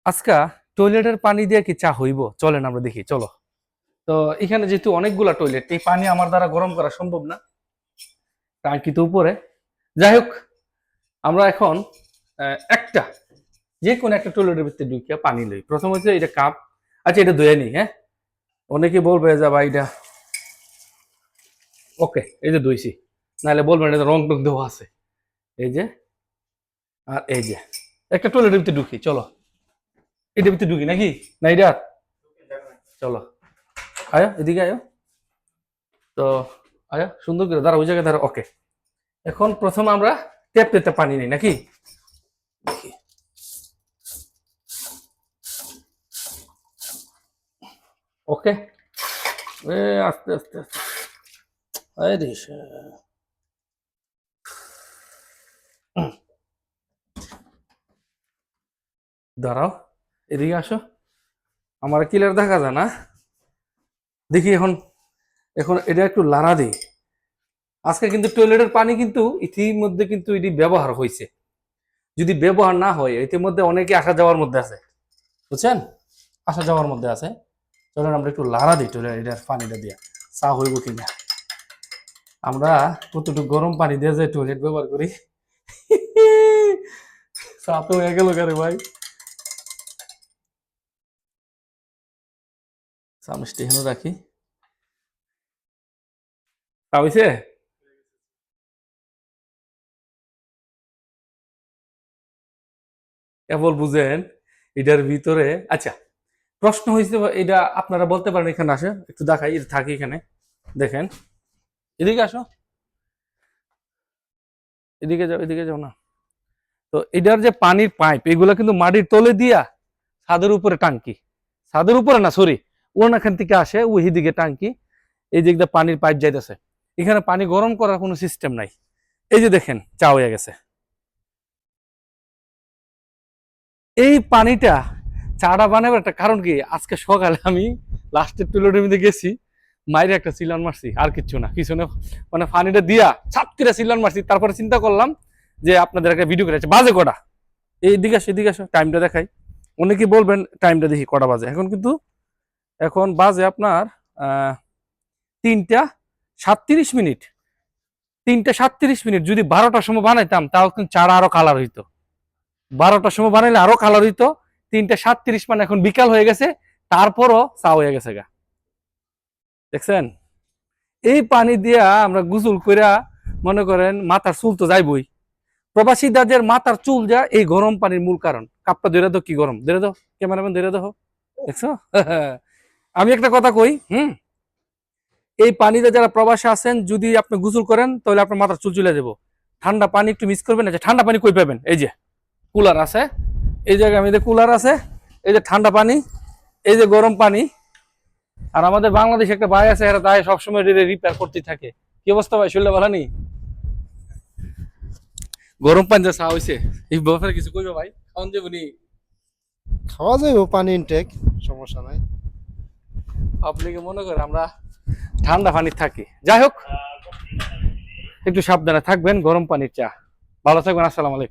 আজকা টয়লেটের পানি দিয়ে কি চা হইব? চলেন আমরা দেখি, চলো। তো এখানে যেহেতু অনেকগুলা টয়লেট, এই পানি আমার দ্বারা গরম করা সম্ভব না, টাঙ্কি তো উপরে। যাই হোক, আমরা এখন একটা যে কোনো একটা টয়লেটের ভিতরে ঢুকিয়া পানি লই। প্রথম হচ্ছে এটা কাপ। আচ্ছা, এটা ধুয়ে নিই। হ্যাঁ, অনেকে বলবে যে ভাই এটা ওকে, এই যে ধুইছি, নাহলে বলবেন এটা রং টং দেওয়া আছে। এই যে, আর এই যে একটা টয়লেটের ভিতরে ঢুকি, চলো। এটার ভিতরে ঢুকি নাকি না এটা? চলো, আয়ো এদিকে আয়ো। তো আয়ো, সুন্দর করে দাঁড়া, ওই জায়গায় দাঁড়া। ওকে, এখন প্রথম আমরা ট্যাপ পেতে পানি নেই নাকি? ওকে, এ আস্তে আস্তে আস্তে, আরে দাঁড়াও, এদিকে আসো। আমার ক্লিয়ার দেখা যায় না, দেখি এখন। এখন এটা একটু লাড়া দিই। আজকে কিন্তু টয়লেটের পানি কিন্তু ইতিমধ্যে কিন্তু এটি ব্যবহার হয়েছে। যদি ব্যবহার না হয়, ইতিমধ্যে অনেকে আসা যাওয়ার মধ্যে আছে, বুঝছেন? আসা যাওয়ার মধ্যে আছে। চলেন আমরা একটু লাড়া দিই টয়লেট এটার পানিটা দিয়ে, চা হইব কিনা। আমরা কতটুকু গরম পানি দিয়ে যে টয়লেট ব্যবহার করি। চা তো হয়ে গেল কারে ভাই। চা মিষ্টি এখানে রাখি। চা হইছে? কেবল বুঝেন এটার ভিতরে। আচ্ছা, প্রশ্ন হয়েছে, এটা আপনারা বলতে পারেন। এখানে আসে একটু দেখাই, এটা থাকি এখানে, দেখেন। এদিকে আসো, এদিকে যাও, এদিকে যাও না। তো এটার যে পানির পাইপ, এগুলো কিন্তু মাটির তলে দিয়া ছাদের উপরে টাঙ্কি, ছাদের উপরে না, সরি, ওখান থেকে আসে ওই দিকে টাঙ্কি। এই দিক দিয়ে পানির পাইপ যাইতেছে। এখানে পানি গরম করার কোনো সিস্টেম নাই। এই যে দেখেন, চা হয়ে গেছে। এই পানিটা চাটা বানাবার একটা কারণ কি, আজকে সকালে আমি লাস্টের টয়লেটের মধ্যে গেছি, মাইরে একটা সিলন মারছি, আর কিচ্ছু না, কিছু না। মানে পানিটা দিয়া ছাপ করে সিলন মারছি। তারপরে চিন্তা করলাম যে আপনাদের একটা ভিডিও করে আছে। বাজে কটা? এই দিকে আসো, এদিকে আসো, টাইমটা দেখাই। অনেকে বলবেন টাইমটা দেখি কটা বাজে। এখন কিন্তু এখন বাজে আপনার 3টা 37 মিনিট। 3টা 37 মিনিট। যদি 12টার সময় বানাইতাম তাও কিন্তু চারা আরো কালার হইতো। 12টার সময় বানাইলে আরো কালার হইতো। 3টা 37 মানে এখন বিকাল হয়ে গেছে, তারপরও চা হয়ে গেছে গা। দেখছেন? এই পানি দিয়া আমরা গোসল কইরা, মনে করেন মাথার চুল তো যাইবই। প্রবাসীদের মাথার চুল যা এই গরম পানির মূল কারণ। কাপটা ধরে দাও, কি গরম, ধরে দাও, ক্যামেরাম্যান ধরে দাও, দেখছো? আমি একটা কথা কই, এই পানিতে যারা প্রবাসে আছেন, যদি আপনি গোসল করেন তাহলে আপনার মাথার চুল চলে যাবো। ঠান্ডা পানি একটু মিস করবেন না। যে ঠান্ডা পানি কই পাবেন? এই যে কুলার আছে, এই জায়গায় আমি কুলার আছে, এই যে ঠান্ডা পানি, এই যে গরম পানি। আর আমাদের বাংলাদেশে একটা ভাই আছে, এরা তাই সবসময় রিপেয়ার করতে থাকে। কি অবস্থা ভাই, শুনলে ভালো নি? গরম পানি যা চা হয়েছে, এই ব্যাপারে কিছু কইবে ভাই? খাওয়ান যাবো নি? খাওয়া যাবে পানি ইনটেক, সমস্যা নাই। আপনি কি মনে করেন আমরা ঠান্ডা পানি থাকি? যাই হোক, একটু সাবধানে থাকবেন। গরম পানির চা। ভালো থাকবেন। আসসালামু আলাইকুম।